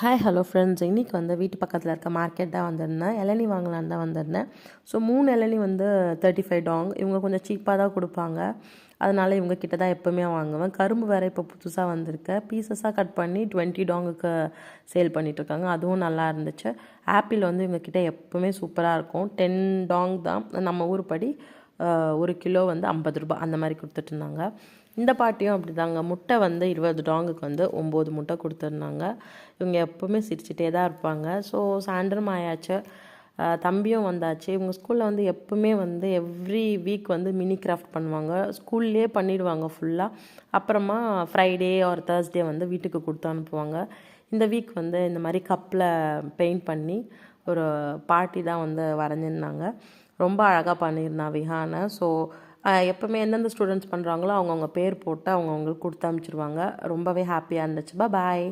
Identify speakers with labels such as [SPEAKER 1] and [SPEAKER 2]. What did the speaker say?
[SPEAKER 1] Hi hello friends, இன்றைக்கி வந்து வீட்டு பக்கத்தில் இருக்க மார்க்கெட் தான் வந்திருந்தேன். இளநீ வாங்கலான்னு தான் வந்திருந்தேன். ஸோ 3 இளநீ வந்து 35 டாங். இவங்க கொஞ்சம் சீப்பாக தான் கொடுப்பாங்க. அதனால் இவங்க கிட்ட தான் எப்போவுமே வாங்குவேன். கரும்பு வேறு இப்போ புதுசாக வந்திருக்கு. பீசஸாக கட் பண்ணி 20 டாங்குக்கு சேல் பண்ணிகிட்ருக்காங்க. அதுவும் நல்லா இருந்துச்சு. ஆப்பிள் வந்து இவங்க கிட்ட எப்போவுமே சூப்பராக இருக்கும். 10 டாங் தான். நம்ம ஊர் படி 1 கிலோ வந்து 50 ரூபாய் அந்த மாதிரி கொடுத்துட்ருந்தாங்க. இந்த பாட்டியும் அப்படி தாங்க. முட்டை வந்து 20 டாங்குக்கு வந்து 9 முட்டை கொடுத்துருந்தாங்க. இவங்க எப்போவுமே சிரிச்சிட்டே தான் இருப்பாங்க. ஸோ சாயந்தரம் ஆயாச்சு, தம்பியும் வந்தாச்சு. இவங்க ஸ்கூலில் வந்து எப்போவுமே வந்து எவ்ரி வீக் வந்து மினி கிராஃப்ட் பண்ணுவாங்க. ஸ்கூல்லேயே பண்ணிவிடுவாங்க ஃபுல்லாக. அப்புறமா ஃப்ரைடே ஆர் தேர்ஸ்டே வந்து வீட்டுக்கு கொடுத்து அனுப்புவாங்க. இந்த வீக் வந்து இந்த மாதிரி கப்பில் பெயிண்ட் பண்ணி ஒரு பாட்டி தான் வந்து வரைஞ்சிருந்தாங்க. ரொம்ப அழகாக பண்ணியிருந்தான் விஹானை. ஸோ எப்போவுமே எந்தெந்த ஸ்டூடெண்ட்ஸ் பண்ணுறாங்களோ அவங்கவுங்க பேர் போட்டு அவங்கவுங்களுக்கு கொடுத்து அனுப்பிச்சிருவாங்க. ரொம்பவே ஹாப்பியாக இருந்துச்சு. பாய்.